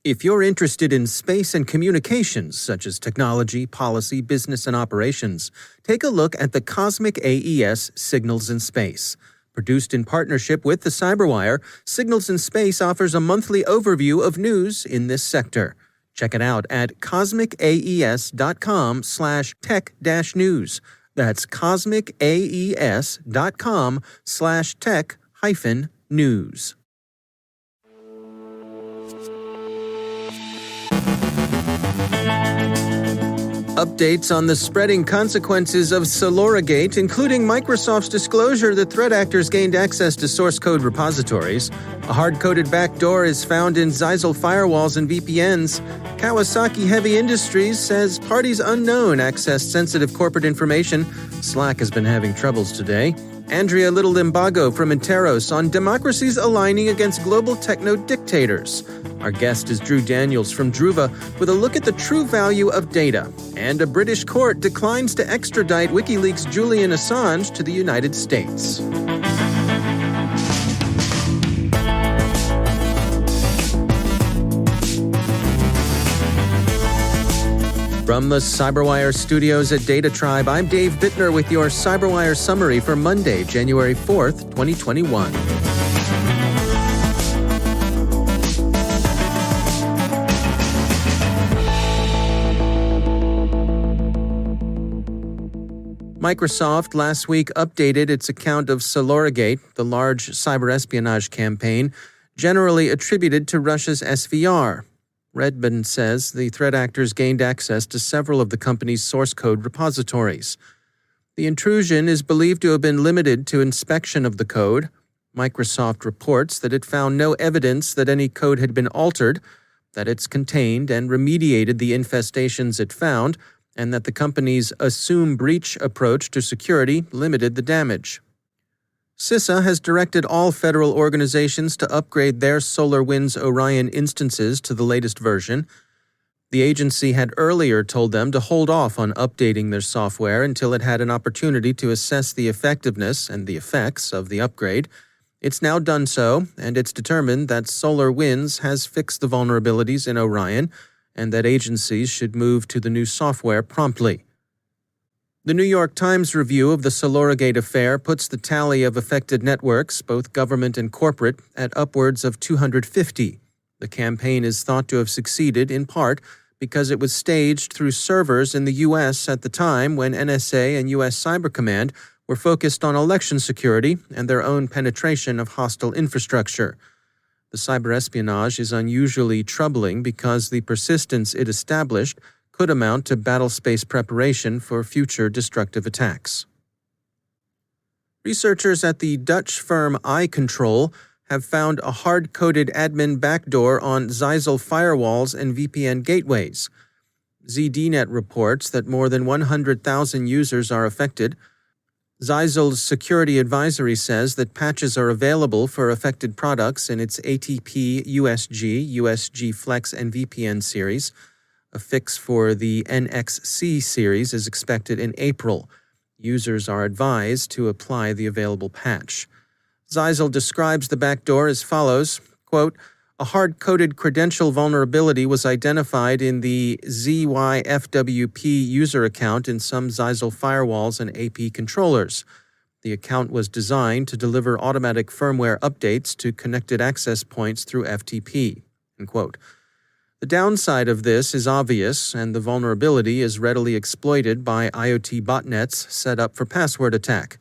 If you're interested in space and communications, such as technology, policy, business, and operations, take a look at the Cosmic AES Signals in Space. Produced in partnership with the CyberWire, Signals in Space offers a monthly overview of news in this sector. Check it out at cosmicaes.com/tech-news. That's cosmicaes.com/tech-news. Updates on the spreading consequences of Solorigate, including Microsoft's disclosure that threat actors gained access to source code repositories. A hard-coded backdoor is found in Zyxel firewalls and VPNs. Kawasaki Heavy Industries says parties unknown accessed sensitive corporate information. Slack has been having troubles today. Andrea Little Limbago from Interos on democracies aligning against global techno-dictators. Our guest is Drew Daniels from Druva with a look at the true value of data. And a British court declines to extradite WikiLeaks Julian Assange to the United States. From the CyberWire studios at Data Tribe, I'm Dave Bittner with your CyberWire summary for Monday, January 4th, 2021. Microsoft last week updated its account of Solorigate, the large cyber espionage campaign, generally attributed to Russia's SVR. Redmond says the threat actors gained access to several of the company's source code repositories. The intrusion is believed to have been limited to inspection of the code. Microsoft reports that it found no evidence that any code had been altered, that it's contained and remediated the infestations it found, and that the company's assume breach approach to security limited the damage. CISA has directed all federal organizations to upgrade their SolarWinds Orion instances to the latest version. The agency had earlier told them to hold off on updating their software until it had an opportunity to assess the effectiveness and the effects of the upgrade. It's now done so, and it's determined that SolarWinds has fixed the vulnerabilities in Orion and that agencies should move to the new software promptly. The New York Times review of the Solorigate affair puts the tally of affected networks, both government and corporate, at upwards of 250. The campaign is thought to have succeeded in part because it was staged through servers in the U.S. at the time when NSA and U.S. Cyber Command were focused on election security and their own penetration of hostile infrastructure. The cyber espionage is unusually troubling because the persistence it established could amount to battlespace preparation for future destructive attacks. Researchers at the Dutch firm iControl have found a hard-coded admin backdoor on Zyxel firewalls and VPN gateways. ZDNet reports that more than 100,000 users are affected. Zyxel's security advisory says that patches are available for affected products in its ATP, USG, USG Flex, and VPN series. A fix for the NXC series is expected in April. Users are advised to apply the available patch. Zyxel describes the backdoor as follows, quote, "A hard-coded credential vulnerability was identified in the ZYFWP user account in some Zyxel firewalls and AP controllers. The account was designed to deliver automatic firmware updates to connected access points through FTP." End quote. The downside of this is obvious, and the vulnerability is readily exploited by IoT botnets set up for password attack.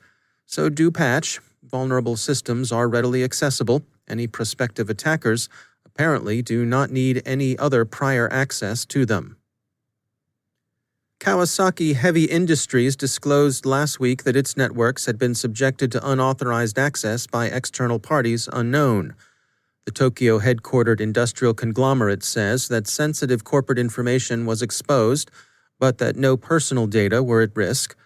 So do patch. Vulnerable systems are readily accessible. Any prospective attackers apparently do not need any other prior access to them. Kawasaki Heavy Industries disclosed last week that its networks had been subjected to unauthorized access by external parties unknown. The Tokyo-headquartered industrial conglomerate says that sensitive corporate information was exposed, but that no personal data were at risk.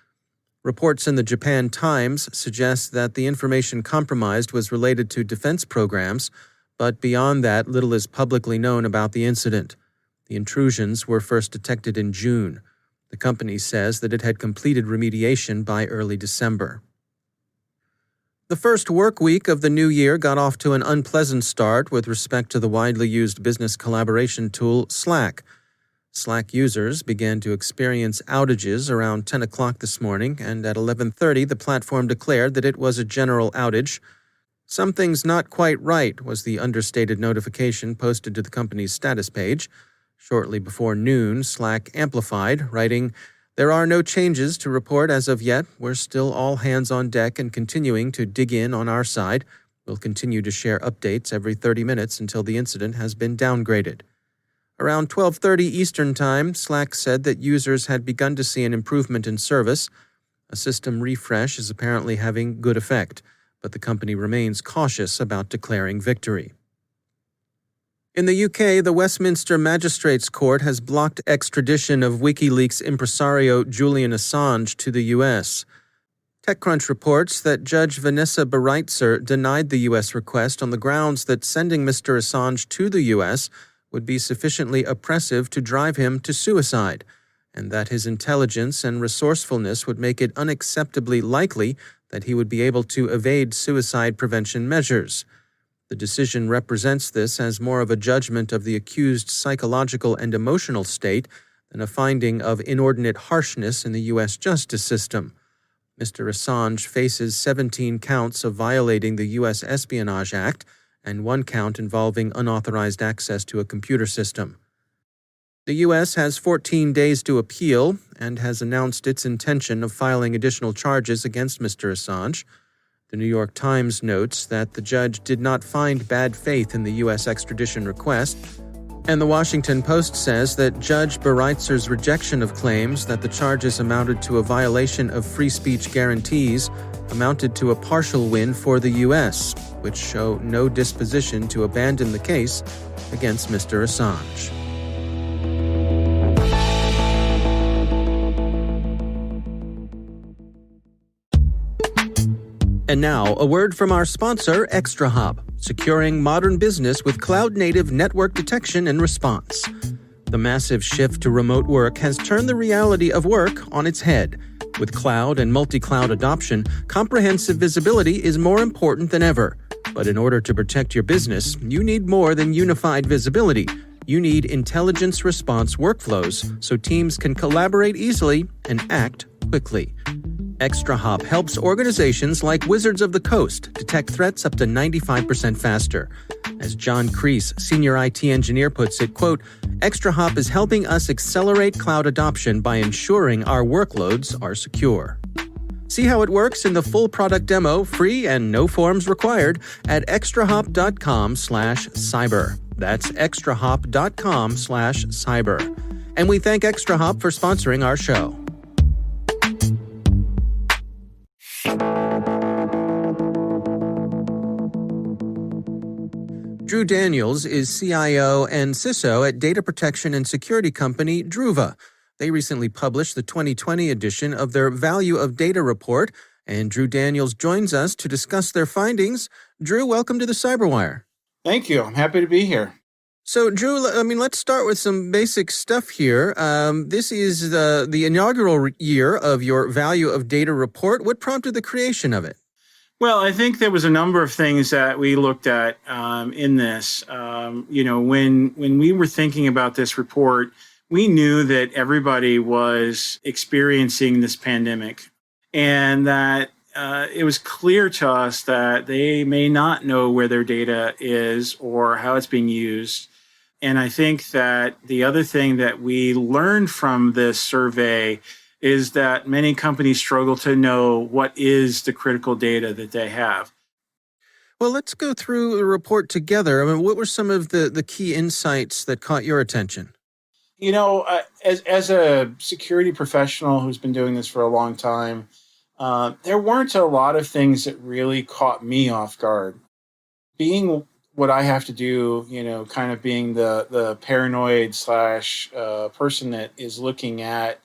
Reports in the Japan Times suggest that the information compromised was related to defense programs, but beyond that, little is publicly known about the incident. The intrusions were first detected in June. The company says that it had completed remediation by early December. The first work week of the new year got off to an unpleasant start with respect to the widely used business collaboration tool Slack. Slack users began to experience outages around 10 o'clock this morning, and at 11:30 the platform declared that it was a general outage. "Something's not quite right," was the understated notification posted to the company's status page. Shortly before noon, Slack amplified, writing, "There are no changes to report as of yet. We're still all hands on deck and continuing to dig in on our side. We'll continue to share updates every 30 minutes until the incident has been downgraded." Around 12:30 Eastern Time, Slack said that users had begun to see an improvement in service. A system refresh is apparently having good effect, but the company remains cautious about declaring victory. In the UK, the Westminster Magistrates Court has blocked extradition of WikiLeaks impresario Julian Assange to the US. TechCrunch reports that Judge Vanessa Bereitzer denied the US request on the grounds that sending Mr. Assange to the US would be sufficiently oppressive to drive him to suicide, and that his intelligence and resourcefulness would make it unacceptably likely that he would be able to evade suicide prevention measures. The decision represents this as more of a judgment of the accused's psychological and emotional state than a finding of inordinate harshness in the U.S. justice system. Mr. Assange faces 17 counts of violating the U.S. Espionage Act and 1 count involving unauthorized access to a computer system. The U.S. has 14 days to appeal and has announced its intention of filing additional charges against Mr. Assange. The New York Times notes that the judge did not find bad faith in the U.S. extradition request, and the Washington Post says that Judge Bereitzer's rejection of claims that the charges amounted to a violation of free speech guarantees amounted to a partial win for the U.S., which show no disposition to abandon the case against Mr. Assange. And now, a word from our sponsor, ExtraHop, securing modern business with cloud-native network detection and response. The massive shift to remote work has turned the reality of work on its head. With cloud and multi-cloud adoption, comprehensive visibility is more important than ever. But in order to protect your business, you need more than unified visibility. You need intelligence response workflows so teams can collaborate easily and act quickly. ExtraHop helps organizations like Wizards of the Coast detect threats up to 95% faster. As John Kreese, senior IT engineer, puts it, quote, "ExtraHop is helping us accelerate cloud adoption by ensuring our workloads are secure." See how it works in the full product demo, free and no forms required, at extrahop.com/cyber. That's extrahop.com/cyber. And we thank ExtraHop for sponsoring our show. Drew Daniels is CIO and CISO at data protection and security company Druva. They recently published the 2020 edition of their Value of Data report, and Drew Daniels joins us to discuss their findings. Drew, welcome to the CyberWire. Thank you. I'm happy to be here. So, Drew, let's start with some basic stuff here. This is the inaugural year of your Value of Data report. What prompted the creation of it? Well, I think there was a number of things that we looked at in this. When we were thinking about this report, we knew that everybody was experiencing this pandemic, and that it was clear to us that they may not know where their data is or how it's being used. And I think that the other thing that we learned from this survey is that many companies struggle to know what is the critical data that they have. Well, let's go through the report together. What were some of the key insights that caught your attention? As a security professional who's been doing this for a long time, there weren't a lot of things that really caught me off guard. Being what I have to do, kind of being the paranoid / person that is looking at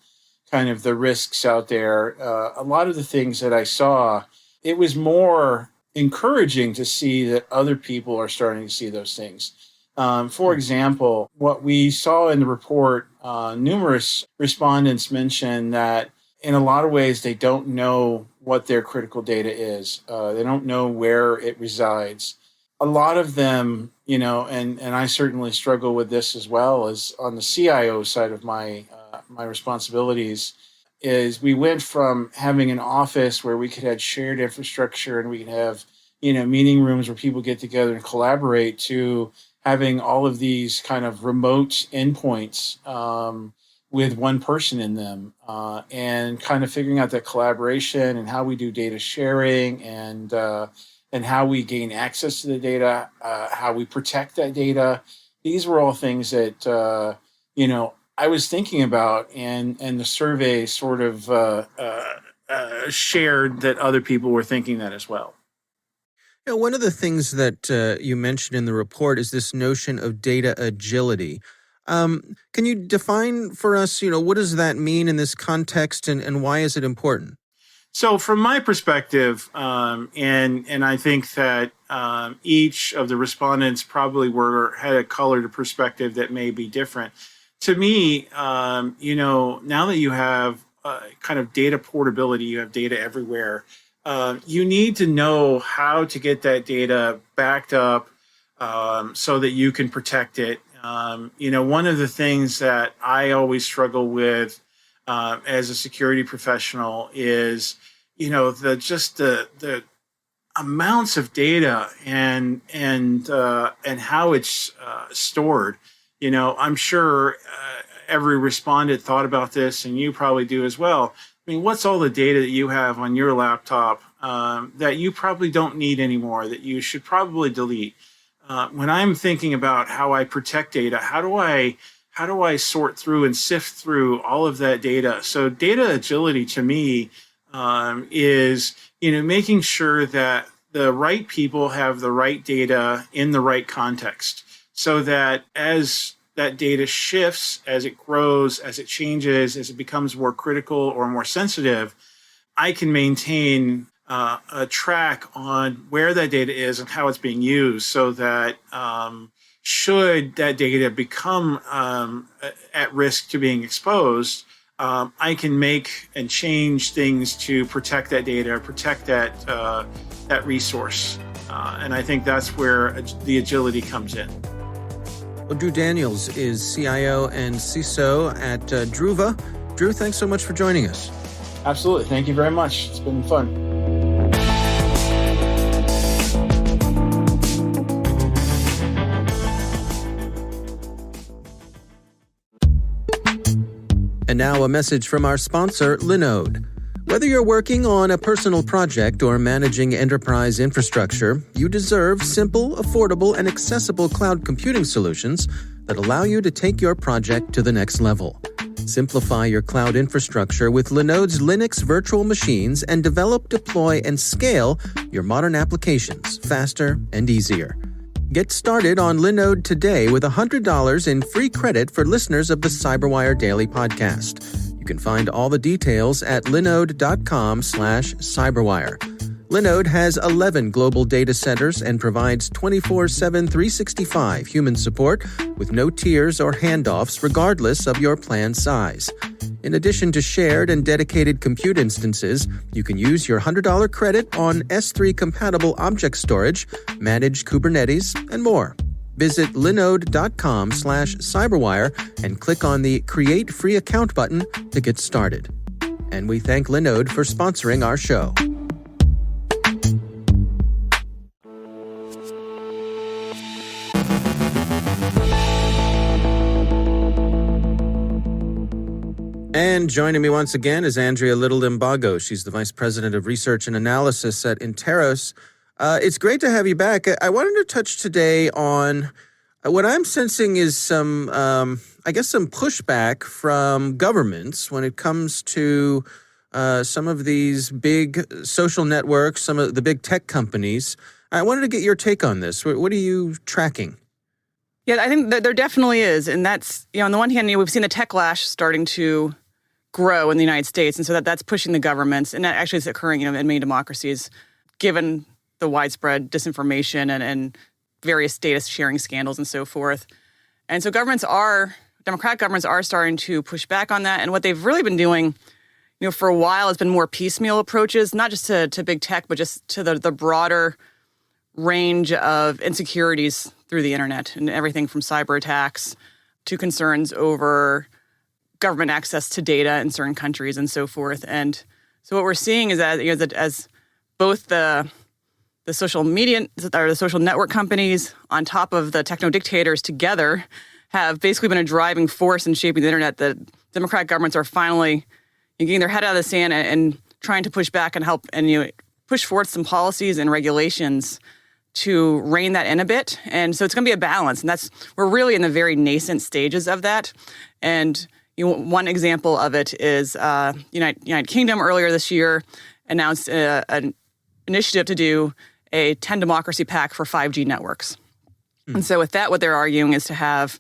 kind of the risks out there, a lot of the things that I saw, it was more encouraging to see that other people are starting to see those things. For example, what we saw in the report, numerous respondents mentioned that in a lot of ways they don't know what their critical data is. They don't know where it resides. A lot of them, and I certainly struggle with this as well, as on the CIO side of my responsibilities, is we went from having an office where we could have shared infrastructure and we could have, meeting rooms where people get together and collaborate, to having all of these kind of remote endpoints with one person in them, and kind of figuring out that collaboration and how we do data sharing and how we gain access to the data, how we protect that data. These were all things that, I was thinking about, and the survey sort of shared that other people were thinking that as well. One of the things that you mentioned in the report is this notion of data agility. Can you define for us, what does that mean in this context, and why is it important? So from my perspective, and I think that each of the respondents probably had a colored perspective that may be different. To me, now that you have kind of data portability, you have data everywhere, you need to know how to get that data backed up so that you can protect it. One of the things that I always struggle with as a security professional is, the amounts of data and how it's stored. I'm sure every respondent thought about this, and you probably do as well. I mean, what's all the data that you have on your laptop that you probably don't need anymore, that you should probably delete? When I'm thinking about how I protect data, how do I sort through and sift through all of that data? So data agility to me is, making sure that the right people have the right data in the right context, so that as that data shifts, as it grows, as it changes, as it becomes more critical or more sensitive, I can maintain a track on where that data is and how it's being used, so that should that data become at risk to being exposed, I can make and change things to protect that data, or protect that resource. And I think that's where the agility comes in. Well, Drew Daniels is CIO and CISO at Druva. Drew, thanks so much for joining us. Absolutely. Thank you very much. It's been fun. And now a message from our sponsor, Linode. Whether you're working on a personal project or managing enterprise infrastructure, you deserve simple, affordable, and accessible cloud computing solutions that allow you to take your project to the next level. Simplify your cloud infrastructure with Linode's Linux virtual machines and develop, deploy, and scale your modern applications faster and easier. Get started on Linode today with $100 in free credit for listeners of the CyberWire Daily Podcast. You can find all the details at linode.com/cyberwire. Linode has 11 global data centers and provides 24/7, 365 human support with no tiers or handoffs regardless of your plan size. In addition to shared and dedicated compute instances, you can use your $100 credit on S3-compatible object storage, managed Kubernetes, and more. Visit linode.com/cyberwire and click on the Create Free Account button to get started. And we thank Linode for sponsoring our show. And joining me once again is Andrea Little Limbago. She's the Vice President of Research and Analysis at Interos. It's great to have you back. I wanted to touch today on what I'm sensing is some pushback from governments when it comes to some of these big social networks, some of the big tech companies. I wanted to get your take on this. What are you tracking? Yeah, I think that there definitely is. And that's, on the one hand, we've seen the techlash starting to grow in the United States. And so that's pushing the governments. And that actually is occurring, in many democracies, given the widespread disinformation and various data sharing scandals and so forth. And so democratic governments are starting to push back on that. And what they've really been doing, for a while has been more piecemeal approaches, not just to big tech, but just to the broader range of insecurities through the internet, and everything from cyber attacks to concerns over government access to data in certain countries and so forth. And so what we're seeing is that, as both the social media or the social network companies on top of the techno-dictators together have basically been a driving force in shaping the internet, that democratic governments are finally getting their head out of the sand and trying to push back and help and push forward some policies and regulations to rein that in a bit. And so it's going to be a balance, and we're really in the very nascent stages of that. And one example of it is United Kingdom earlier this year announced an initiative to do a 10 democracy pact for 5G networks. And so with that, what they're arguing is to have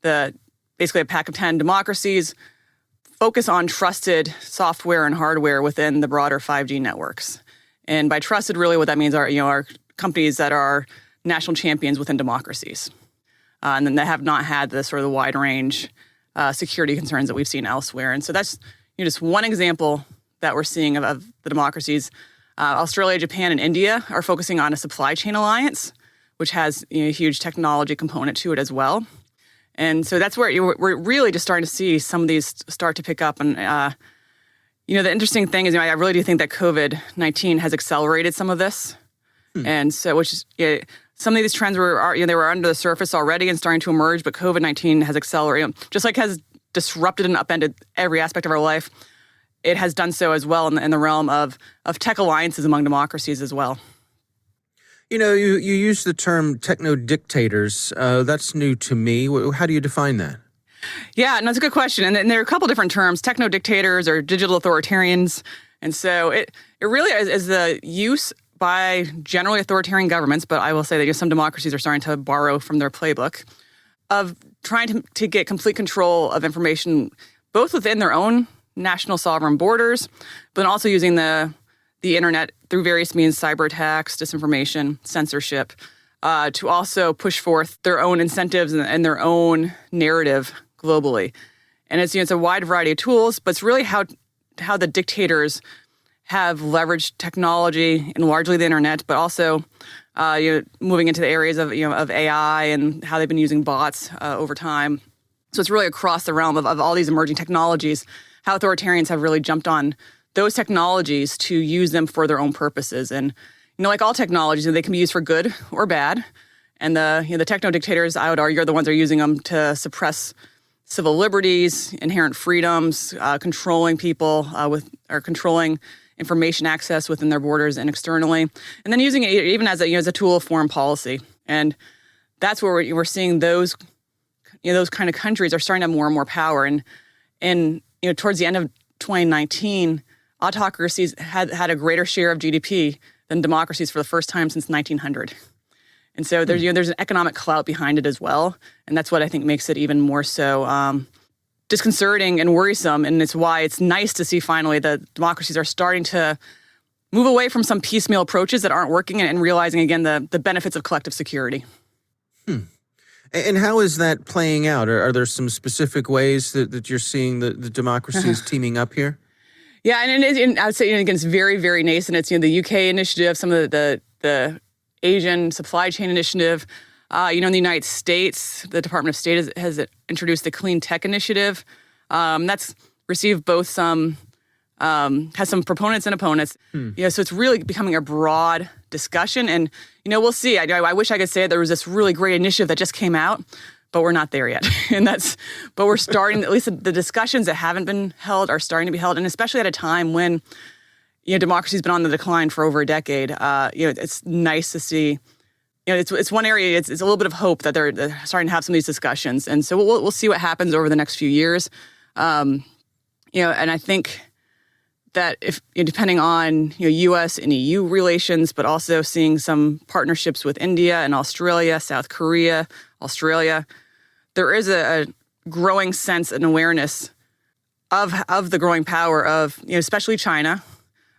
basically a pack of 10 democracies focus on trusted software and hardware within the broader 5G networks. And by trusted, really what that means are companies that are national champions within democracies, and then that have not had the sort of the wide range security concerns that we've seen elsewhere. And so that's just one example that we're seeing of the democracies. Australia, Japan, and India are focusing on a supply chain alliance, which has a huge technology component to it as well. And so that's where we're really just starting to see some of these start to pick up. And, the interesting thing is, I really do think that COVID-19 has accelerated some of this. And so, some of these trends they were under the surface already and starting to emerge, but COVID-19 has accelerated, just like has disrupted and upended every aspect of our life. It has done so as well in the realm of tech alliances among democracies as well. You use the term techno-dictators. That's new to me. How do you define that? Yeah, no, it's a good question. And there are a couple different terms, techno-dictators or digital authoritarians. And so it really is the use by generally authoritarian governments, but I will say that some democracies are starting to borrow from their playbook of trying to get complete control of information, both within their own national sovereign borders, but also using the internet through various means, cyber attacks, disinformation, censorship, to also push forth their own incentives and their own narrative globally. And it's a wide variety of tools, but it's really how the dictators have leveraged technology and largely the internet, but also moving into the areas of AI and how they've been using bots over time. So it's really across the realm of all these emerging technologies, how authoritarians have really jumped on those technologies to use them for their own purposes. And like all technologies, they can be used for good or bad. And the techno-dictators, I would argue, are the ones that are using them to suppress civil liberties, inherent freedoms, controlling people controlling information access within their borders and externally, and then using it even as a tool of foreign policy. And that's where we're seeing those kind of countries are starting to have more and more power. And towards the end of 2019, autocracies had a greater share of GDP than democracies for the first time since 1900. And so there's an economic clout behind it as well, and that's what I think makes it even more so disconcerting and worrisome. And it's why it's nice to see finally that democracies are starting to move away from some piecemeal approaches that aren't working and realizing again the benefits of collective security. And how is that playing out? Are there some specific ways that you're seeing the democracies teaming up here? Yeah, and I would say again it's very, very nascent. It's the UK initiative, some of the Asian supply chain initiative. In the United States, the Department of State has introduced the Clean Tech Initiative. That's received both has some proponents and opponents. So it's really becoming a broad discussion. And, we'll see. I wish I could say there was this really great initiative that just came out, but we're not there yet. But we're starting, at least the discussions that haven't been held are starting to be held. And especially at a time when, democracy's been on the decline for over a decade. It's nice to see. It's one area. It's a little bit of hope that they're starting to have some of these discussions, and so we'll see what happens over the next few years. And I think that if depending on U.S. and EU relations, but also seeing some partnerships with India and Australia, South Korea, Australia, there is a growing sense and awareness of the growing power of especially China.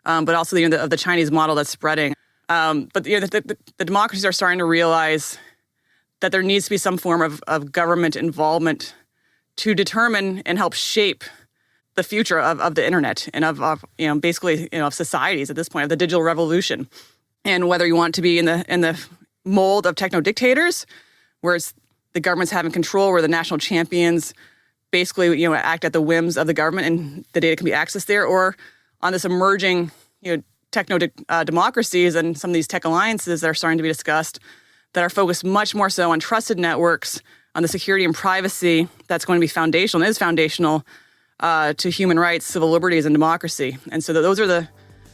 But also of the Chinese model that's spreading. But the democracies are starting to realize that there needs to be some form of government involvement to determine and help shape the future of the internet and of basically of societies at this point, of the digital revolution. And whether you want to be in the mold of techno-dictators, where it's the government's having control, where the national champions basically act at the whims of the government and the data can be accessed there, or on this emerging techno-democracies and some of these tech alliances that are starting to be discussed that are focused much more so on trusted networks, on the security and privacy that's going to be foundational, and is foundational to human rights, civil liberties, and democracy. And so those are the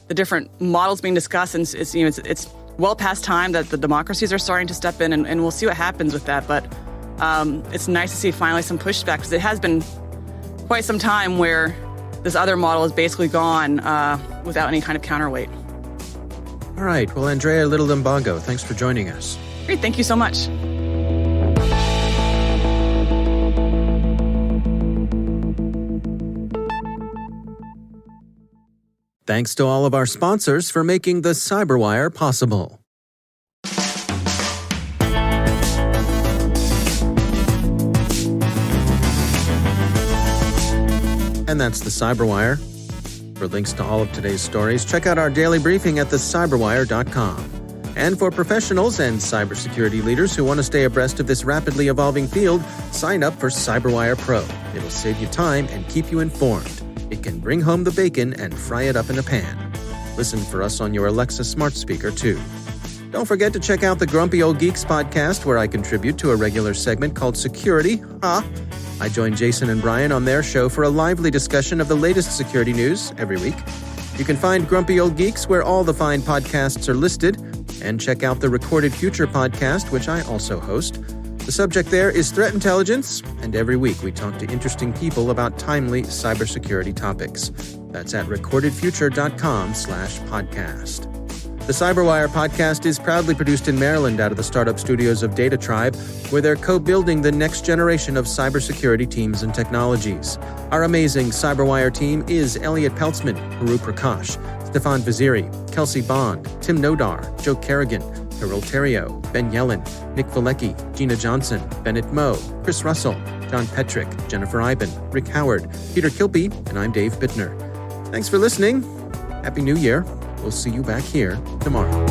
different models being discussed, and it's well past time that the democracies are starting to step in, and we'll see what happens with that. But it's nice to see finally some pushback, because it has been quite some time where this other model is basically gone without any kind of counterweight. All right. Well, Andrea Little Limbago, thanks for joining us. Great. Thank you so much. Thanks to all of our sponsors for making the CyberWire possible. And that's the CyberWire. For links to all of today's stories, check out our daily briefing at thecyberwire.com. And for professionals and cybersecurity leaders who want to stay abreast of this rapidly evolving field, sign up for CyberWire Pro. It'll save you time and keep you informed. It can bring home the bacon and fry it up in a pan. Listen for us on your Alexa smart speaker, too. Don't forget to check out the Grumpy Old Geeks podcast, where I contribute to a regular segment called Security. I join Jason and Brian on their show for a lively discussion of the latest security news every week. You can find Grumpy Old Geeks where all the fine podcasts are listed, and check out the Recorded Future podcast, which I also host. The subject there is threat intelligence, and every week we talk to interesting people about timely cybersecurity topics. That's at recordedfuture.com/podcast. The CyberWire podcast is proudly produced in Maryland out of the startup studios of Data Tribe, where they're co-building the next generation of cybersecurity teams and technologies. Our amazing CyberWire team is Elliot Peltzman, Guru Prakash, Stefan Vaziri, Kelsey Bond, Tim Nodar, Joe Kerrigan, Carol Terrio, Ben Yellen, Nick Valecki, Gina Johnson, Bennett Moe, Chris Russell, John Petrick, Jennifer Iben, Rick Howard, Peter Kilpie, and I'm Dave Bittner. Thanks for listening. Happy New Year. We'll see you back here tomorrow.